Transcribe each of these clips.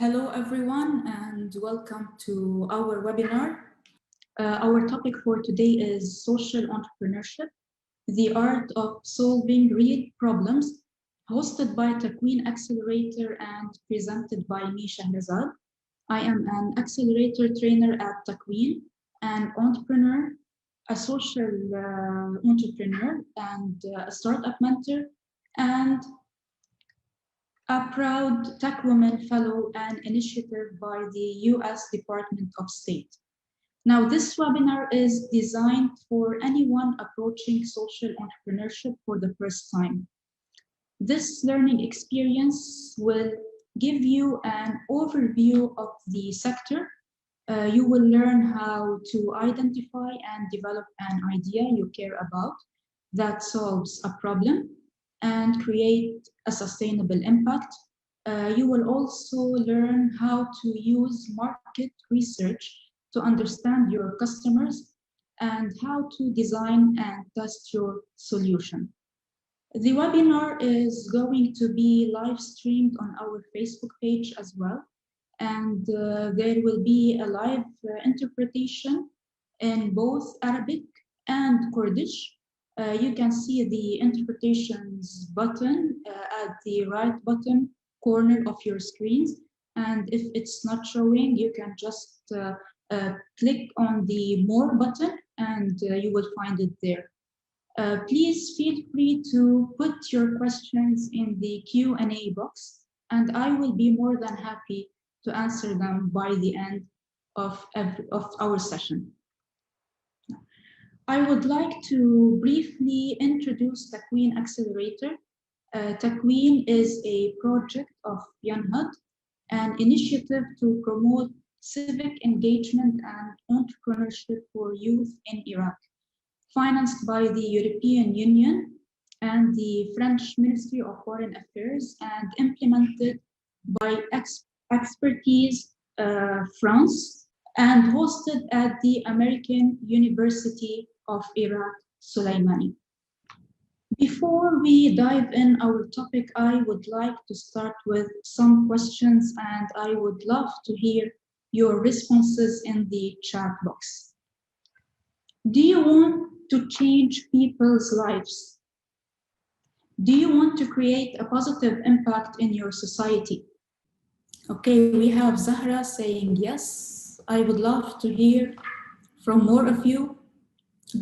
Hello everyone and welcome to our webinar. Our topic for today is social entrepreneurship, the art of solving real problems, hosted by TAKWEEN Accelerator and presented by me, Shahrazad. I am an accelerator trainer at TAKWEEN, an entrepreneur, a social entrepreneur, and a startup mentor, and a proud Tech Women Fellow, an initiative by the US Department of State. Now, this webinar is designed for anyone approaching social entrepreneurship for the first time. This learning experience will give you an overview of the sector. You will learn how to identify and develop an idea you care about that solves a problem and create a sustainable impact. You will also learn how to use market research to understand your customers and how to design and test your solution. The webinar is going to be live streamed on our Facebook page as well. And there will be a live interpretation in both Arabic and Kurdish. You can see the interpretations button at the right bottom corner of your screens. And if it's not showing, you can just click on the more button and you will find it there. Please feel free to put your questions in the Q&A box, and I will be more than happy to answer them by the end of our session. I would like to briefly introduce TAKWEEN Accelerator. TAKWEEN is a project of YANHAD, an initiative to promote civic engagement and entrepreneurship for youth in Iraq, financed by the European Union and the French Ministry of Foreign Affairs and implemented by Expertise France and hosted at the American University of Iraq, Soleimani. Before we dive in our topic, I would like to start with some questions and I would love to hear your responses in the chat box. Do you want to change people's lives? Do you want to create a positive impact in your society? Okay, we have Zahra saying yes. I would love to hear from more of you.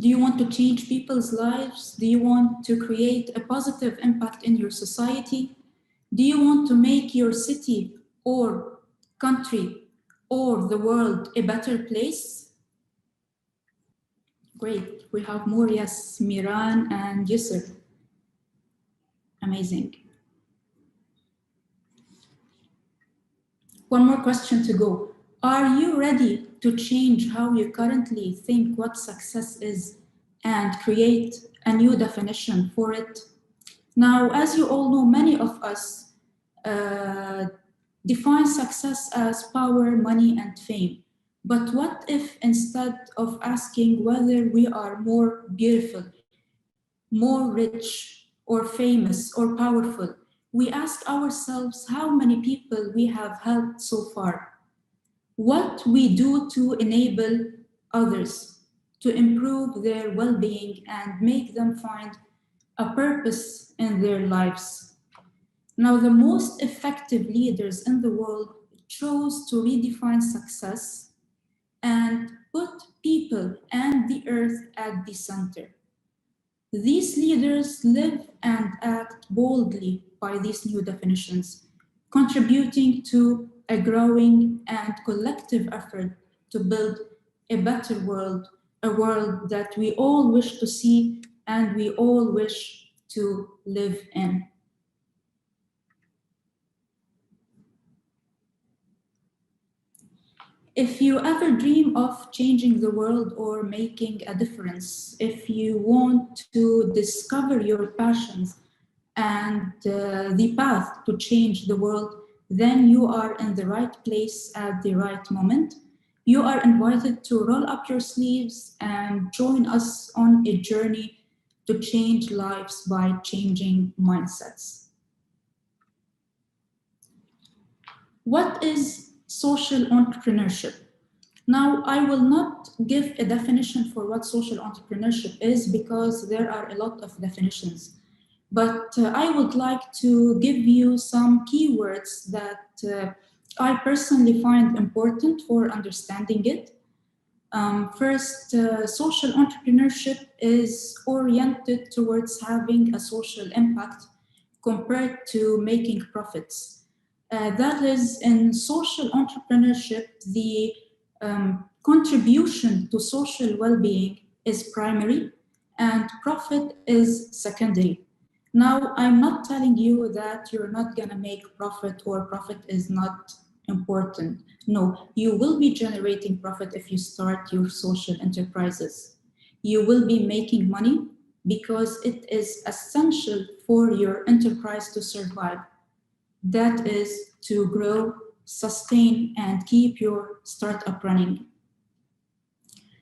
Do you want to change people's lives? Do you want to create a positive impact in your society? Do you want to make your city or country or the world a better place? Great, we have more yes, Miran and Yusuf. Amazing. One more question to go. Are you ready to change how you currently think what success is and create a new definition for it? Now, as you all know, many of us define success as power, money, and fame. But what if instead of asking whether we are more beautiful, more rich, or famous, or powerful, we ask ourselves how many people we have helped so far? What we do to enable others to improve their well-being and make them find a purpose in their lives. Now, the most effective leaders in the world chose to redefine success and put people and the earth at the center. These leaders live and act boldly by these new definitions, contributing to a growing and collective effort to build a better world, a world that we all wish to see and we all wish to live in. If you ever dream of changing the world or making a difference, if you want to discover your passions and the path to change the world, then you are in the right place at the right moment. You are invited to roll up your sleeves and join us on a journey to change lives by changing mindsets. What is social entrepreneurship? Now, I will not give a definition for what social entrepreneurship is because there are a lot of definitions. But I would like to give you some keywords that I personally find important for understanding it. First, social entrepreneurship is oriented towards having a social impact compared to making profits. That is, in social entrepreneurship, the contribution to social well-being is primary and profit is secondary. Now, I'm not telling you that you're not going to make profit or profit is not important. No, you will be generating profit if you start your social enterprises. You will be making money because it is essential for your enterprise to survive. That is to grow, sustain, and keep your startup running.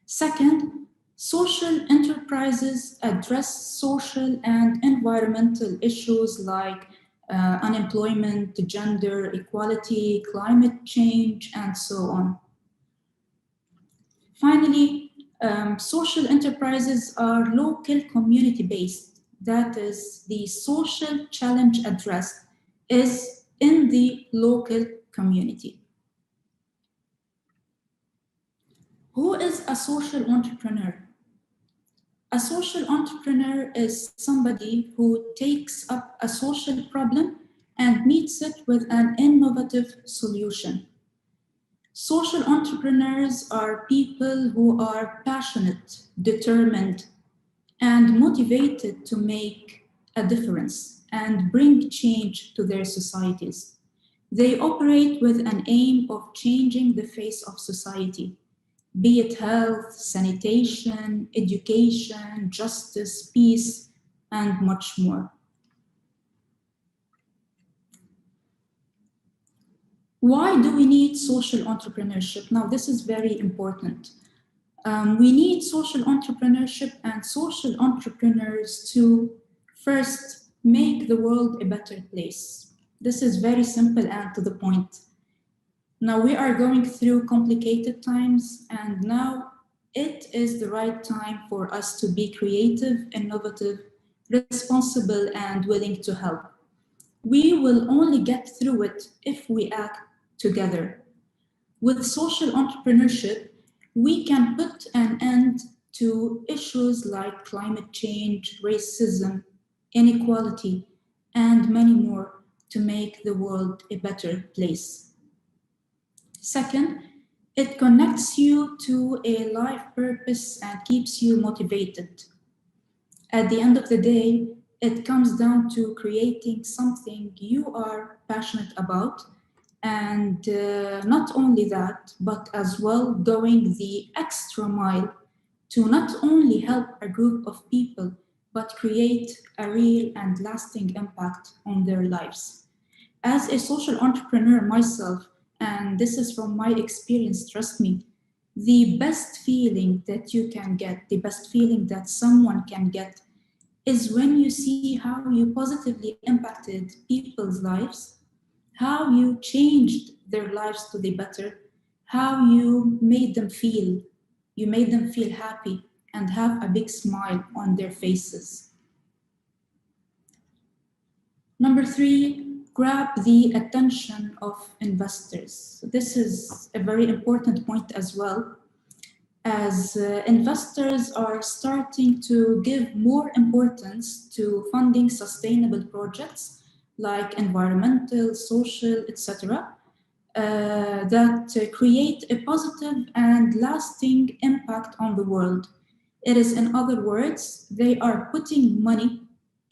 Second, social enterprises address social and environmental issues like unemployment, gender equality, climate change, and so on. Finally, social enterprises are local community-based. That is, the social challenge addressed is in the local community. Who is a social entrepreneur? A social entrepreneur is somebody who takes up a social problem and meets it with an innovative solution. Social entrepreneurs are people who are passionate, determined, and motivated to make a difference and bring change to their societies. They operate with an aim of changing the face of society, be it health, sanitation, education, justice, peace, and much more. Why do we need social entrepreneurship? Now, this is very important. We need social entrepreneurship and social entrepreneurs to first make the world a better place. This is very simple and to the point. Now we are going through complicated times, and now it is the right time for us to be creative, innovative, responsible, and willing to help. We will only get through it if we act together. With social entrepreneurship, we can put an end to issues like climate change, racism, inequality, and many more to make the world a better place. Second, it connects you to a life purpose and keeps you motivated. At the end of the day, it comes down to creating something you are passionate about, and not only that, but as well going the extra mile to not only help a group of people, but create a real and lasting impact on their lives. As a social entrepreneur myself, and this is from my experience, trust me, the best feeling that you can get, the best feeling that someone can get is when you see how you positively impacted people's lives, how you changed their lives to the better, how you made them feel happy and have a big smile on their faces. Number three, grab the attention of investors. This is a very important point as well, as investors are starting to give more importance to funding sustainable projects like environmental, social, etc., that create a positive and lasting impact on the world. It is, in other words, they are putting money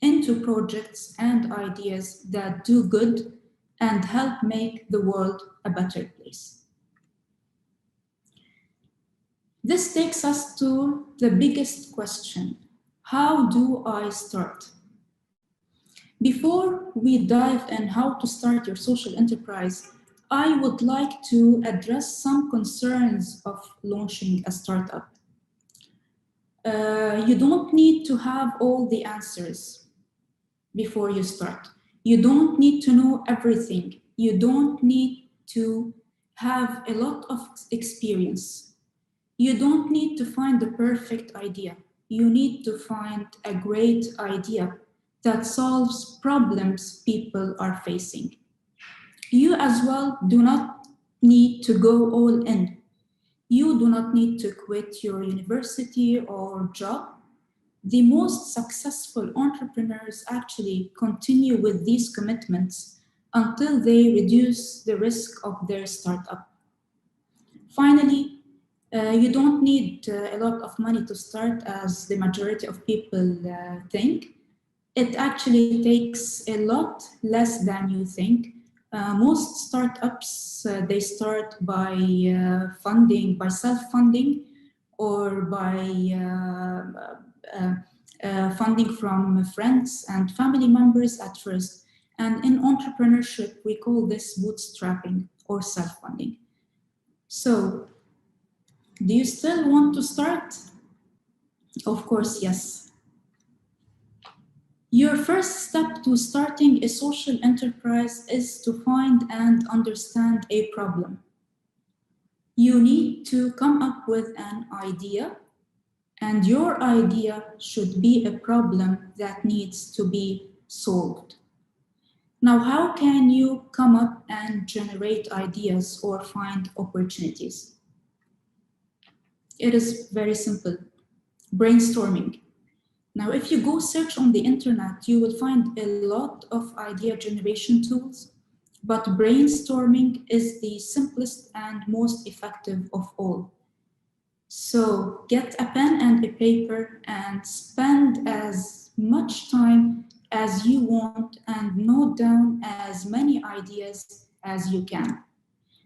into projects and ideas that do good and help make the world a better place. This takes us to the biggest question: how do I start? Before we dive in how to start your social enterprise, I would like to address some concerns of launching a startup. You don't need to have all the answers before you start. You don't need to know everything. You don't need to have a lot of experience. You don't need to find the perfect idea. You need to find a great idea that solves problems people are facing. You as well do not need to go all in. You do not need to quit your university or job. The most successful entrepreneurs actually continue with these commitments until they reduce the risk of their startup. Finally, you don't need a lot of money to start, as the majority of people think. It actually takes a lot less than you think. Most startups, they start by funding, by self-funding, or by funding from friends and family members at first. And in entrepreneurship, we call this bootstrapping or self-funding. So, do you still want to start? Of course, yes. Your first step to starting a social enterprise is to find and understand a problem. You need to come up with an idea, and your idea should be a problem that needs to be solved. Now, how can you come up and generate ideas or find opportunities? It is very simple. Brainstorming. Now, if you go search on the internet, you will find a lot of idea generation tools, but brainstorming is the simplest and most effective of all. So get a pen and a paper and spend as much time as you want and note down as many ideas as you can.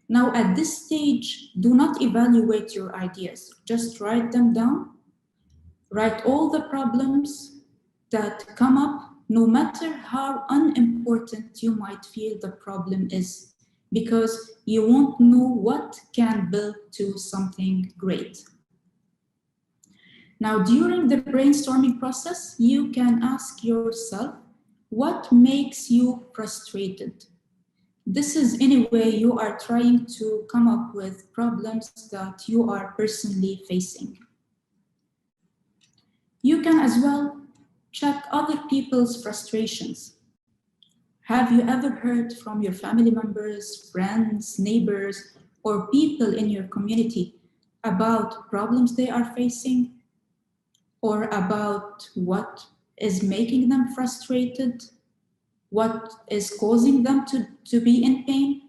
Now, at this stage, do not evaluate your ideas. Just write them down. Write all the problems that come up, no matter how unimportant you might feel the problem is, because you won't know what can build to something great. Now, during the brainstorming process, you can ask yourself, what makes you frustrated? This is in a way you are trying to come up with problems that you are personally facing. You can as well check other people's frustrations. Have you ever heard from your family members, friends, neighbors, or people in your community about problems they are facing, or about what is making them frustrated, what is causing them to be in pain?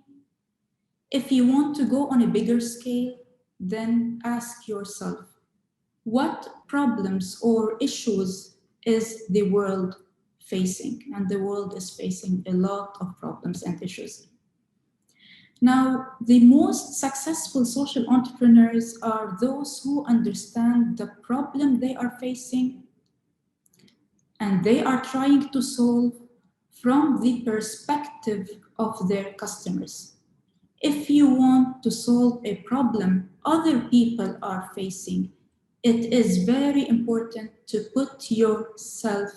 If you want to go on a bigger scale, then ask yourself, what problems or issues is the world facing? And the world is facing a lot of problems and issues. Now, the most successful social entrepreneurs are those who understand the problem they are facing and they are trying to solve from the perspective of their customers. If you want to solve a problem other people are facing, it is very important to put yourself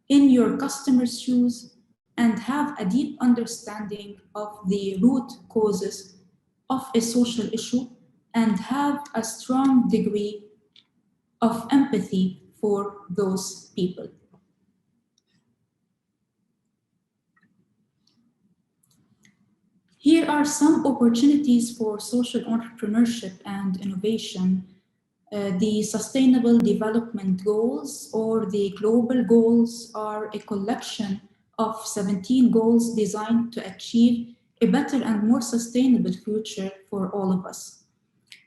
in your customer's shoes and have a deep understanding of the root causes of a social issue and have a strong degree of empathy for those people. Here are some opportunities for social entrepreneurship and innovation. The Sustainable Development Goals or the Global Goals are a collection of 17 goals designed to achieve a better and more sustainable future for all of us.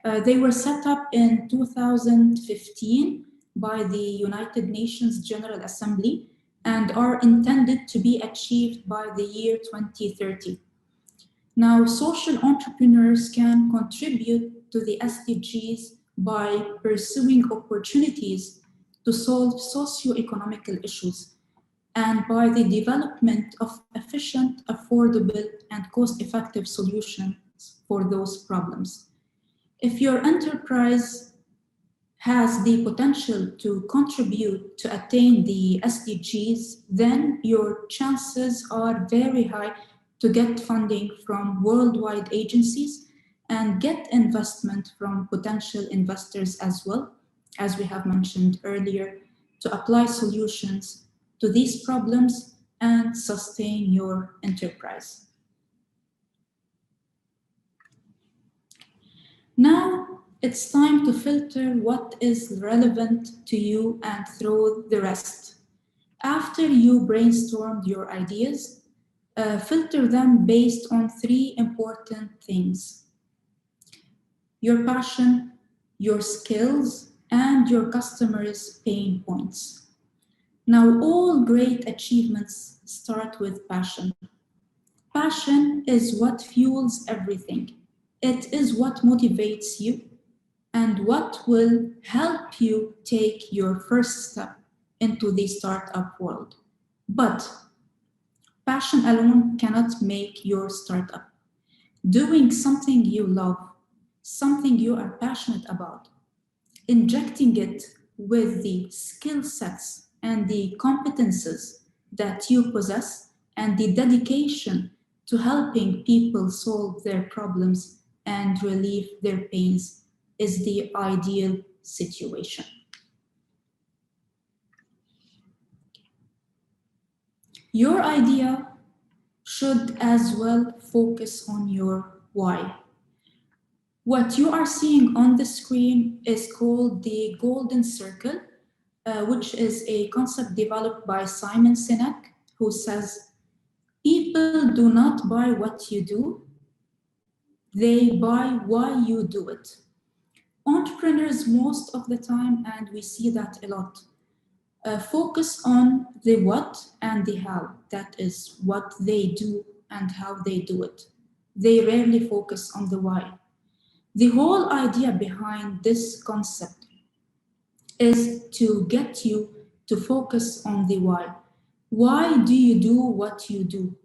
They were set up in 2015 by the United Nations General Assembly and are intended to be achieved by the year 2030. Now, social entrepreneurs can contribute to the SDGs by pursuing opportunities to solve socio-economical issues and by the development of efficient, affordable, and cost-effective solutions for those problems. If your enterprise has the potential to contribute to attain the SDGs, then your chances are very high to get funding from worldwide agencies and get investment from potential investors as well, as we have mentioned earlier, to apply solutions to these problems and sustain your enterprise. Now it's time to filter what is relevant to you and throw the rest. After you brainstormed your ideas, filter them based on 3 important things: your passion, your skills, and your customers' pain points. Now, all great achievements start with passion. Passion is what fuels everything. It is what motivates you and what will help you take your first step into the startup world. But passion alone cannot make your startup. Doing something you love, something you are passionate about, injecting it with the skill sets and the competences that you possess and the dedication to helping people solve their problems and relieve their pains is the ideal situation. Your idea should as well focus on your why. What you are seeing on the screen is called the golden circle, which is a concept developed by Simon Sinek, who says, people do not buy what you do, they buy why you do it. Entrepreneurs most of the time, and we see that a lot, focus on the what and the how. That is what they do and how they do it. They rarely focus on the why. The whole idea behind this concept is to get you to focus on the why. Why do you do what you do?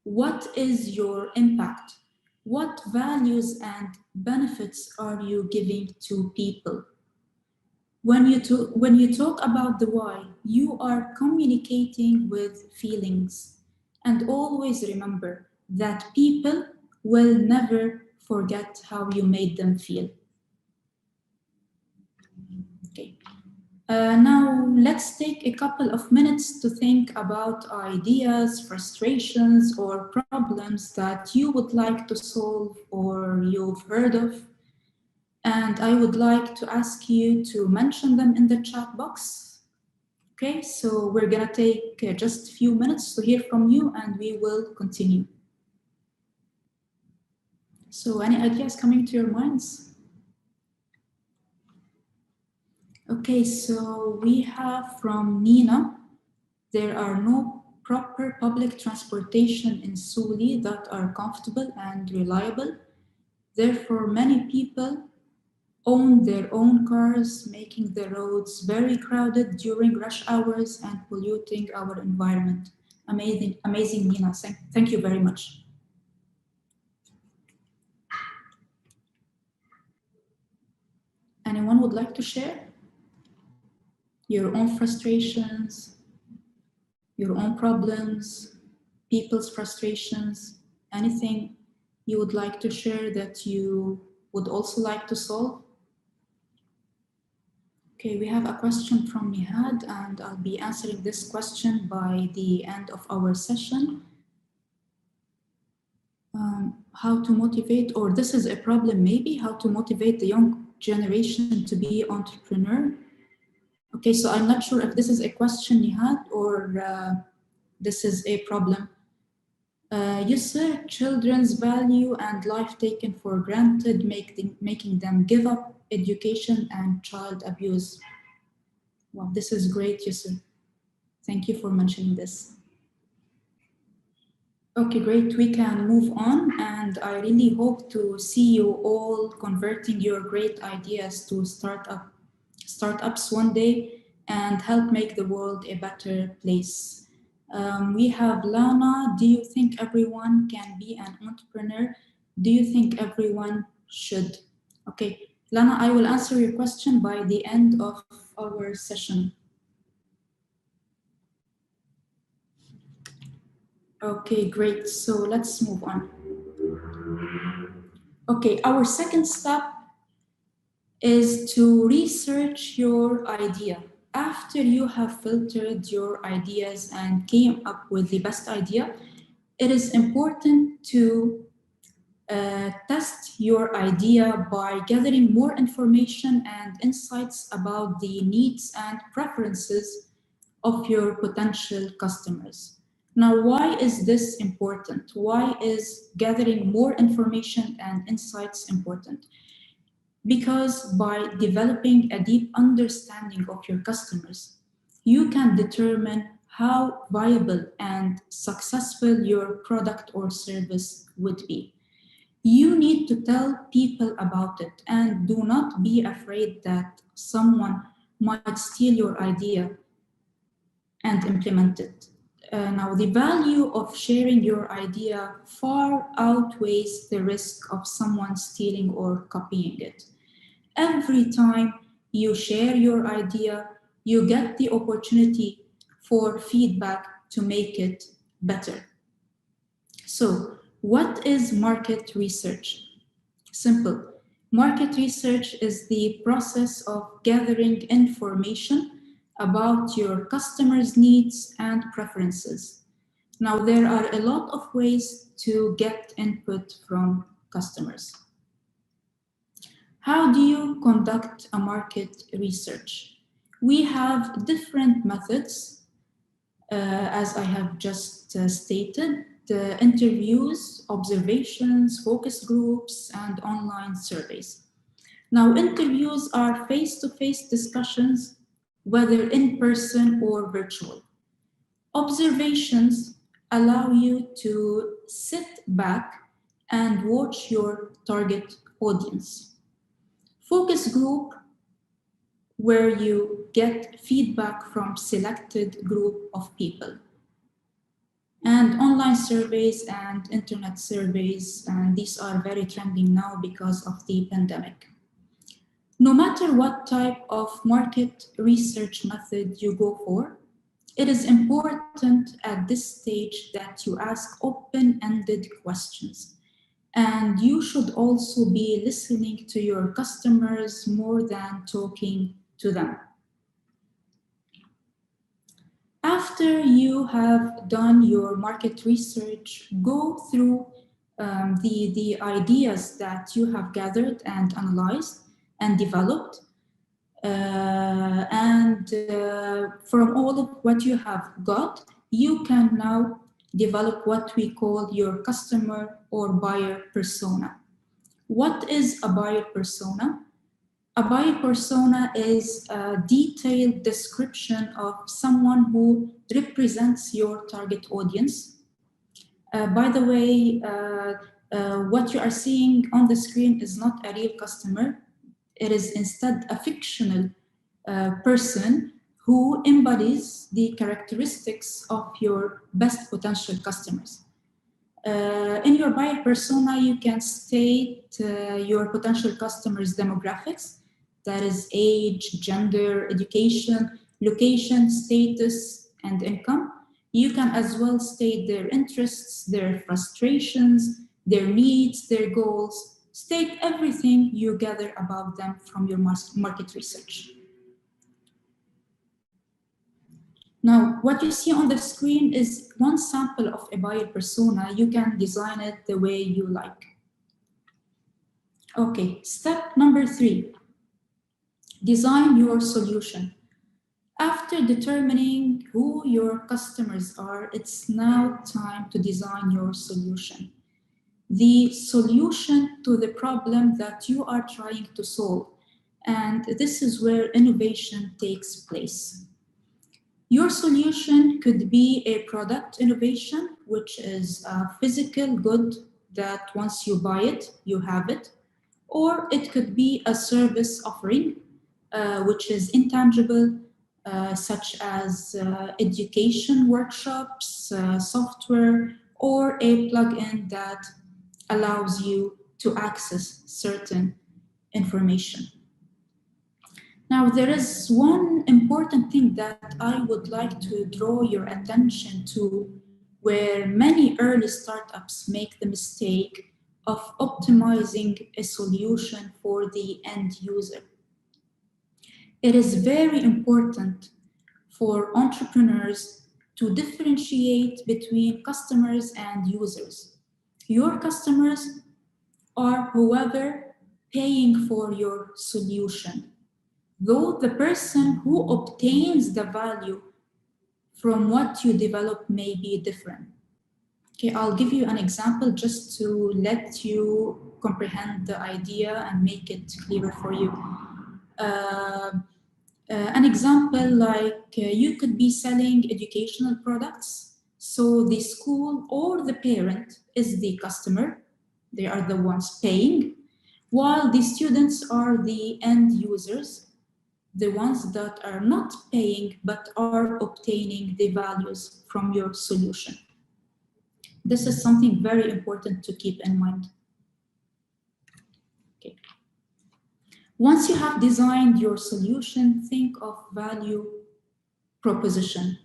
What is your impact? What values and benefits are you giving to people? When you talk about the why, you are communicating with feelings. And always remember that people will never forget how you made them feel. Okay. Now let's take a couple of minutes to think about ideas, frustrations, or problems that you would like to solve or you've heard of. And I would like to ask you to mention them in the chat box. Okay, so we're gonna take just a few minutes to hear from you and we will continue. So any ideas coming to your minds? Okay, so we have from Nina, there are no proper public transportation in Suli that are comfortable and reliable. Therefore, many people own their own cars, making the roads very crowded during rush hours and polluting our environment. Amazing, amazing, Nina. Thank you very much. Anyone would like to share your own frustrations, your own problems, people's frustrations, anything you would like to share that you would also like to solve? Okay, we have a question from YANHAD, and I'll be answering this question by the end of our session. How to motivate, or this is a problem maybe, how to motivate the young generation to be entrepreneur. Okay, so I'm not sure if this is a question YANHAD or this is a problem. Yusr, children's value and life taken for granted, making them give up education and child abuse. Wow, this is great, Yusr. Thank you for mentioning this. Okay, great, we can move on, and I really hope to see you all converting your great ideas to startups one day and help make the world a better place. We have Lana. Do you think everyone can be an entrepreneur? Do you think everyone should? Okay, Lana, I will answer your question by the end of our session. Okay, great. So let's move on. Okay, our second step is to research your idea. After you have filtered your ideas and came up with the best idea, it is important to test your idea by gathering more information and insights about the needs and preferences of your potential customers. Now, why is this important? Why is gathering more information and insights important? Because by developing a deep understanding of your customers, you can determine how viable and successful your product or service would be. You need to tell people about it and do not be afraid that someone might steal your idea and implement it. Now, the value of sharing your idea far outweighs the risk of someone stealing or copying it. Every time you share your idea, you get the opportunity for feedback to make it better. So, what is market research? Simple. Market research is the process of gathering information about your customers' needs and preferences. Now, there are a lot of ways to get input from customers. How do you conduct a market research? We have different methods, as I have just stated, the interviews, observations, focus groups, and online surveys. Now, interviews are face-to-face discussions, whether in person or virtual. Observations allow you to sit back and watch your target audience. Focus group, where you get feedback from selected group of people. And online surveys and internet surveys, and these are very trending now because of the pandemic. No matter what type of market research method you go for, it is important at this stage that you ask open-ended questions. And you should also be listening to your customers more than talking to them. After you have done your market research, go through the ideas that you have gathered and analyzed and developed. From all of what you have got, you can now develop what we call your customer or buyer persona. What is a buyer persona? A buyer persona is a detailed description of someone who represents your target audience. By the way, what you are seeing on the screen is not a real customer. It is instead a fictional person who embodies the characteristics of your best potential customers. In your buyer persona, you can state your potential customers' demographics, that is age, gender, education, location, status, and income. You can as well state their interests, their frustrations, their needs, their goals. State everything you gather about them from your market research. Now, what you see on the screen is one sample of a buyer persona. You can design it the way you like. Okay, step number 3, design your solution. After determining who your customers are, it's now time to design your solution. The solution to the problem that you are trying to solve. And this is where innovation takes place. Your solution could be a product innovation, which is a physical good that once you buy it, you have it. Or it could be a service offering, which is intangible, such as education workshops, software, or a plugin that allows you to access certain information. Now, there is one important thing that I would like to draw your attention to where many early startups make the mistake of optimizing a solution for the end user. It is very important for entrepreneurs to differentiate between customers and users. Your customers are whoever paying for your solution, though the person who obtains the value from what you develop may be different. Okay, I'll give you an example just to let you comprehend the idea and make it clearer for you. An example like you could be selling educational products. So the school or the parent is the customer. They are the ones paying, while the students are the end users, the ones that are not paying but are obtaining the values from your solution. This is something very important to keep in mind. Okay. Once you have designed your solution, think of value proposition.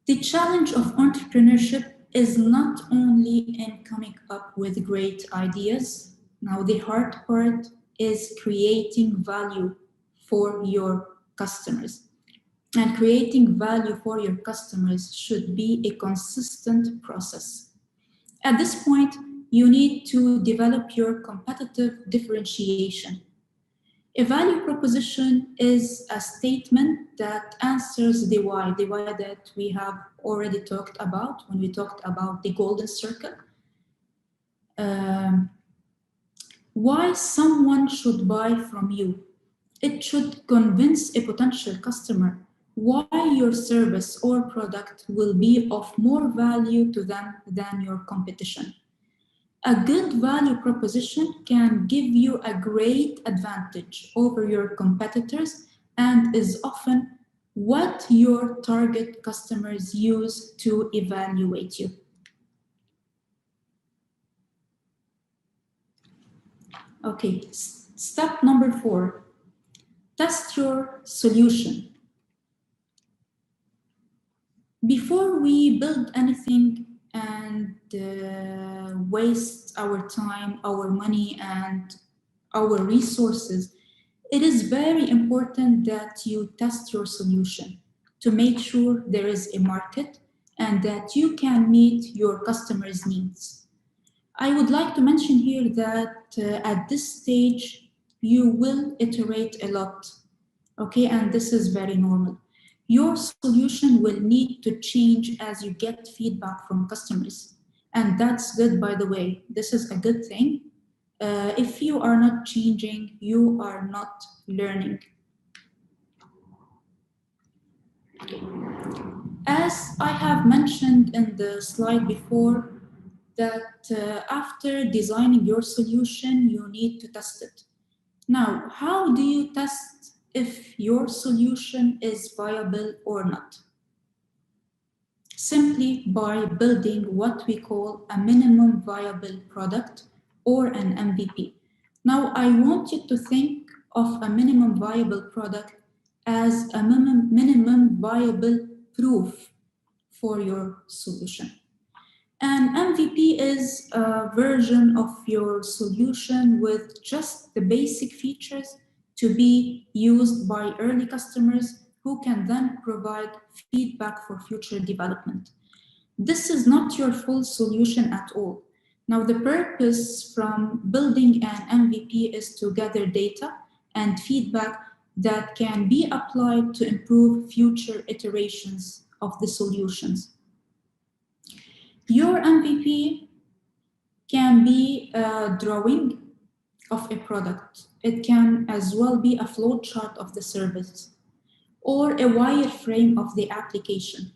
The challenge of entrepreneurship is not only in coming up with great ideas. Now, the hard part is creating value for your customers. And creating value for your customers should be a consistent process. At this point, you need to develop your competitive differentiation. A value proposition is a statement that answers the why that we have already talked about when we talked about the golden circle. Why someone should buy from you. It should convince a potential customer why your service or product will be of more value to them than your competition. A good value proposition can give you a great advantage over your competitors and is often what your target customers use to evaluate you. Okay, step number 4, test your solution. Before we build anything and waste our time, our money, and our resources, it is very important that you test your solution to make sure there is a market and that you can meet your customers' needs. I would like to mention here that at this stage, you will iterate a lot, okay? And this is very normal. Your solution will need to change as you get feedback from customers. And that's good, by the way. This is a good thing. If you are not changing, you are not learning. As I have mentioned in the slide before, that after designing your solution, you need to test it. Now, how do you test if your solution is viable or not? Simply by building what we call a minimum viable product or an MVP. Now, I want you to think of a minimum viable product as a minimum viable proof for your solution. An MVP is a version of your solution with just the basic features to be used by early customers who can then provide feedback for future development. This is not your full solution at all. Now, the purpose from building an MVP is to gather data and feedback that can be applied to improve future iterations of the solutions. Your MVP can be a drawing of a product. It can as well be a flow chart of the service or a wireframe of the application,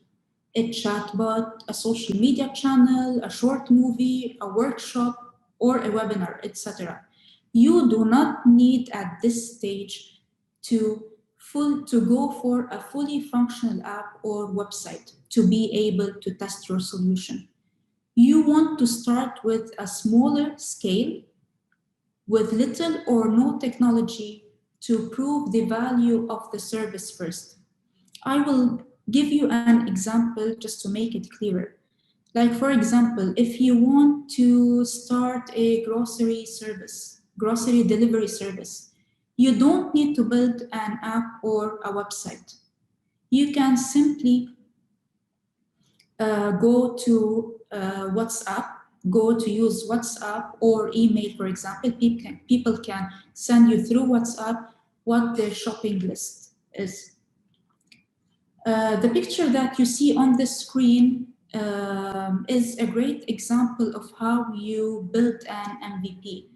a chatbot, a social media channel, a short movie, a workshop, or a webinar, etc. You do not need at this stage to go for a fully functional app or website to be able to test your solution. You want to start with a smaller scale with little or no technology to prove the value of the service first. I will give you an example just to make it clearer. Like, for example, if you want to start a grocery delivery service, you don't need to build an app or a website. You can simply go to use WhatsApp or email, for example. People can send you through WhatsApp what their shopping list is. The picture that you see on the screen is a great example of how you build an MVP.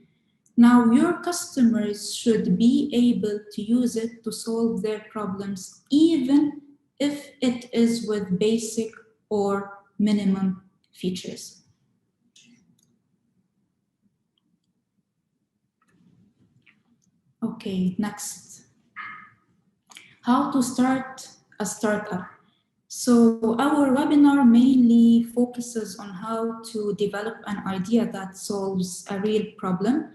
Now, your customers should be able to use it to solve their problems, even if it is with basic or minimum features. Okay, next. How to start a startup. So our webinar mainly focuses on how to develop an idea that solves a real problem,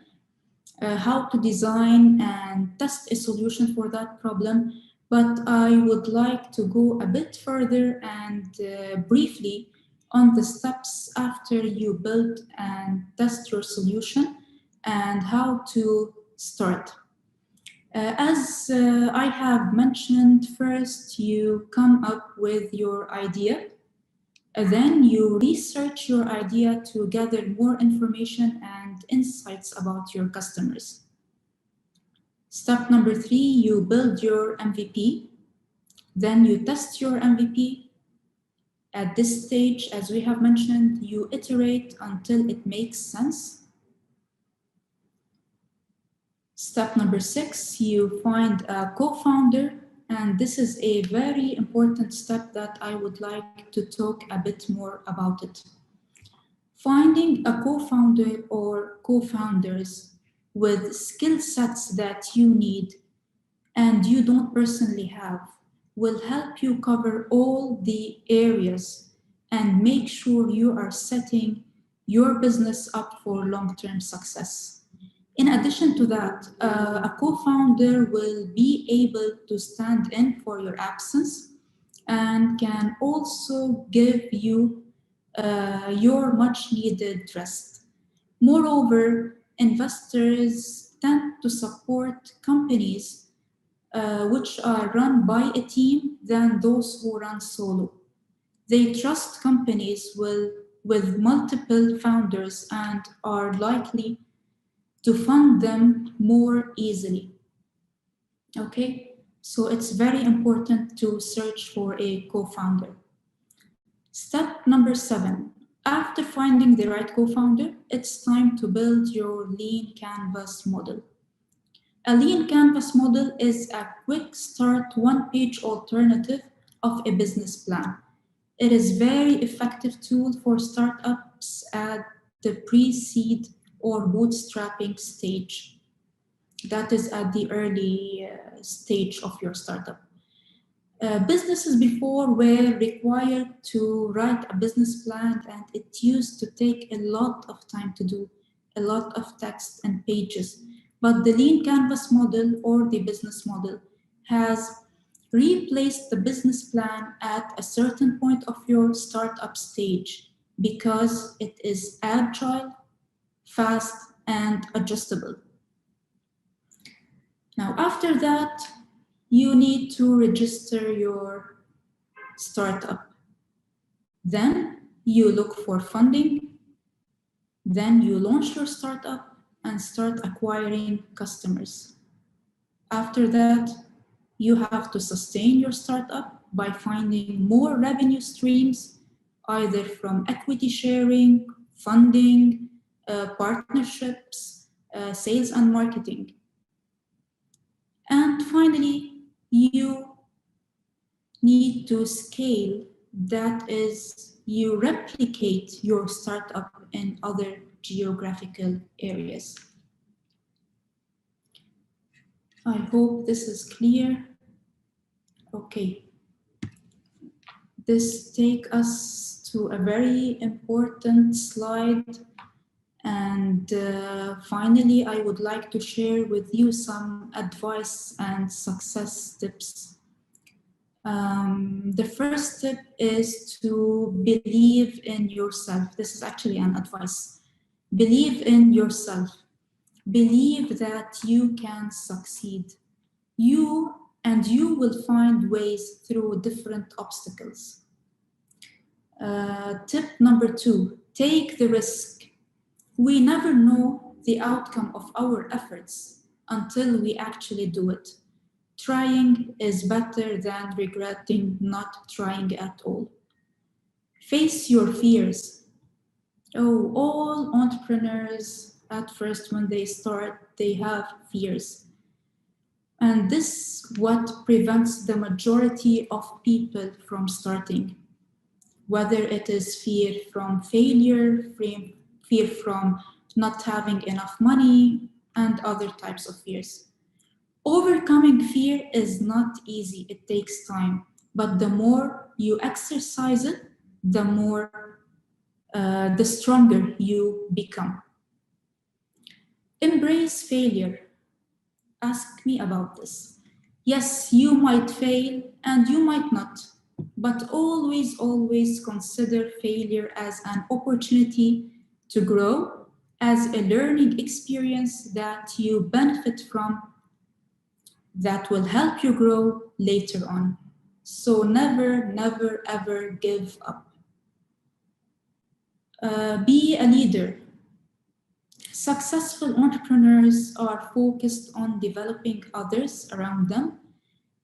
how to design and test a solution for that problem. But I would like to go a bit further and briefly on the steps after you build and test your solution and how to start. As I have mentioned, first you come up with your idea, then you research your idea to gather more information and insights about your customers. Step number 3, you build your MVP, then you test your MVP. At this stage, as we have mentioned, you iterate until it makes sense. Step number 6, you find a co-founder, and this is a very important step that I would like to talk a bit more about it. Finding a co-founder or co-founders with skill sets that you need and you don't personally have will help you cover all the areas and make sure you are setting your business up for long-term success. In addition to that, a co-founder will be able to stand in for your absence and can also give you your much needed rest. Moreover, investors tend to support companies which are run by a team than those who run solo. They trust companies with multiple founders and are likely to fund them more easily. Okay, so it's very important to search for a co-founder. Step number 7, after finding the right co-founder, it's time to build your lean canvas model. A lean canvas model is a quick start one-page alternative of a business plan. It is a very effective tool for startups at the pre-seed or bootstrapping stage. That is at the early stage of your startup. Businesses before were required to write a business plan, and it used to take a lot of time to do, a lot of text and pages. But the lean canvas model or the business model has replaced the business plan at a certain point of your startup stage because it is agile, fast, and adjustable. Now, after that, you need to register your startup. Then you look for funding. Then you launch your startup and start acquiring customers. After that, you have to sustain your startup by finding more revenue streams, either from equity sharing, funding, partnerships, sales and marketing. And finally, you need to scale. That is, you replicate your startup in other geographical areas. I hope this is clear. Okay. This takes us to a very important slide. And finally, I would like to share with you some advice and success tips. The first step is to believe in yourself. This is actually an advice. Believe in yourself. Believe that you can succeed. You will find ways through different obstacles. Tip number 2, take the risk. We never know the outcome of our efforts until we actually do it. Trying is better than regretting not trying at all. Face your fears. Oh, all entrepreneurs at first when they start, they have fears. And this is what prevents the majority of people from starting. Whether it is fear from failure, fear from not having enough money, and other types of fears. Overcoming fear is not easy, it takes time, but the more you exercise it, the stronger you become. Embrace failure. Ask me about this. Yes, you might fail and you might not, but always, always consider failure as an opportunity to grow, as a learning experience that you benefit from, that will help you grow later on. So never, never, ever give up. Be a leader. Successful entrepreneurs are focused on developing others around them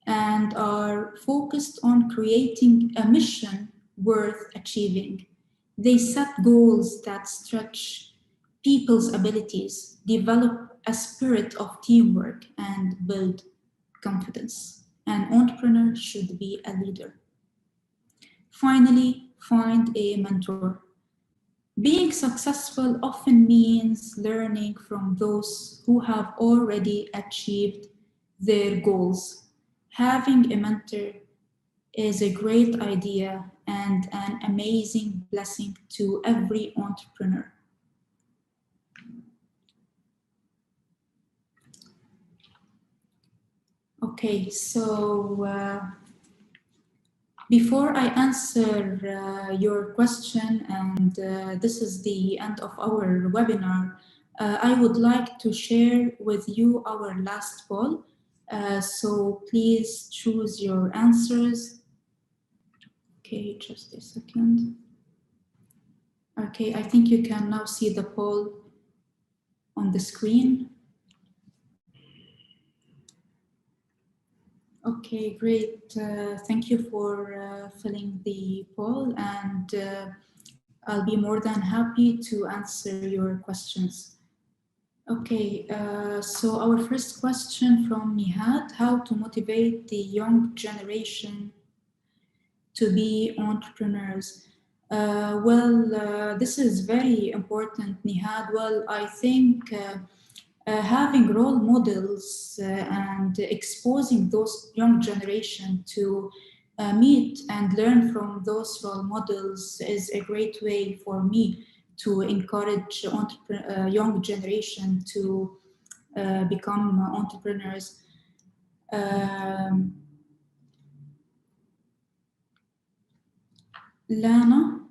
and are focused on creating a mission worth achieving. They set goals that stretch people's abilities, develop a spirit of teamwork, and build confidence. An entrepreneur should be a leader. Finally, find a mentor. Being successful often means learning from those who have already achieved their goals. Having a mentor is a great idea and an amazing blessing to every entrepreneur. Okay, so before I answer your question, and this is the end of our webinar, I would like to share with you our last poll. So please choose your answers. Okay, just a second. Okay, I think you can now see the poll on the screen. Okay, great. Thank you for filling the poll, and I'll be more than happy to answer your questions. Okay, so our first question from Nihad: how to motivate the young generation to be entrepreneurs? This is very important, Nihad. Well, I think having role models and exposing those young generation to meet and learn from those role models is a great way for me to encourage young generation to become entrepreneurs. Lana,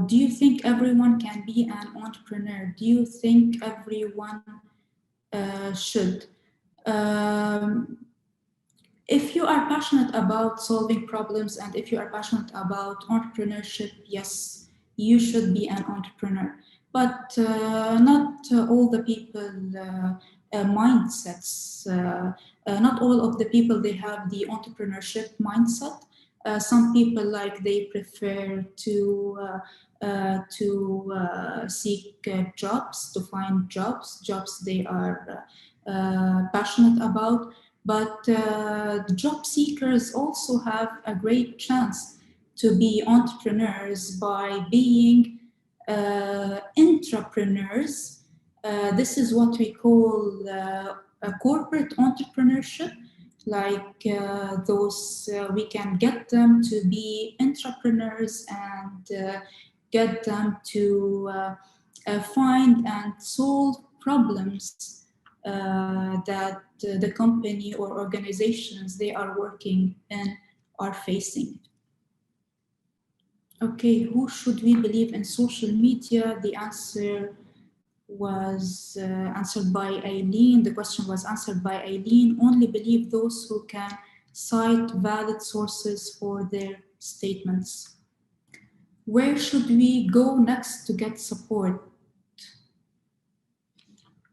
do you think everyone can be an entrepreneur? Do you think everyone should? If you are passionate about solving problems and if you are passionate about entrepreneurship, yes, you should be an entrepreneur. But not all the people mindsets, not all of the people, they have the entrepreneurship mindset. Some people they prefer to seek jobs, to find jobs they are passionate about. But job seekers also have a great chance to be entrepreneurs by being intrapreneurs. This is what we call a corporate entrepreneurship. Those we can get them to be intrapreneurs and get them to find and solve problems that the company or organizations they are working in are facing. Okay, who should we believe in social media? The answer was answered by Eileen. The question was answered by Eileen. Only believe those who can cite valid sources for their statements. Where should we go next to get support?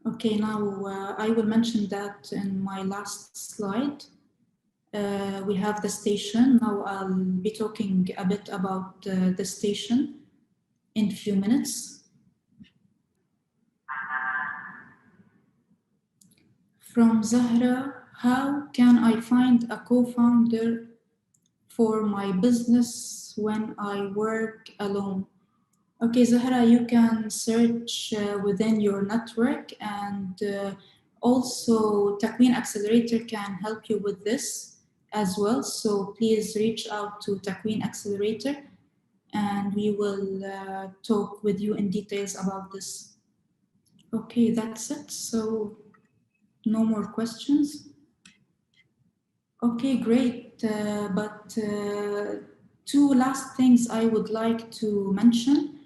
Okay, now I will mention that in my last slide. We have the station. Now I'll be talking a bit about the station in a few minutes. From Zahra, how can I find a co-founder for my business when I work alone? Okay, Zahra, you can search within your network, and also TAKWEEN Accelerator can help you with this as well. So please reach out to TAKWEEN Accelerator and we will talk with you in details about this. Okay, that's it. So no more questions. Okay, great. But two last things I would like to mention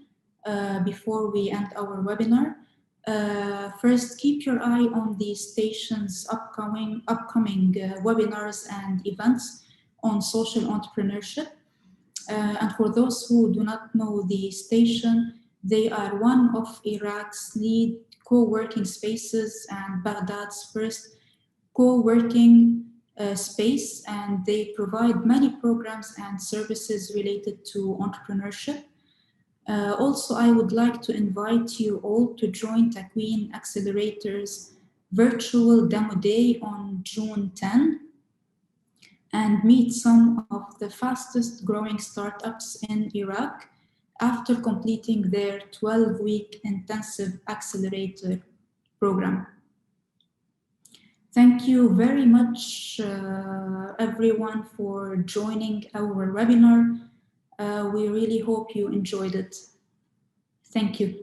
before we end our webinar. First, keep your eye on the station's upcoming webinars and events on social entrepreneurship. And for those who do not know the station, they are one of Iraq's lead co-working spaces and Baghdad's first co-working space, and they provide many programs and services related to entrepreneurship. Also, I would like to invite you all to join TAKWEEN Accelerator's virtual demo day on June 10 and meet some of the fastest growing startups in Iraq after completing their 12-week intensive accelerator program. Thank you very much, everyone, for joining our webinar. We really hope you enjoyed it. Thank you.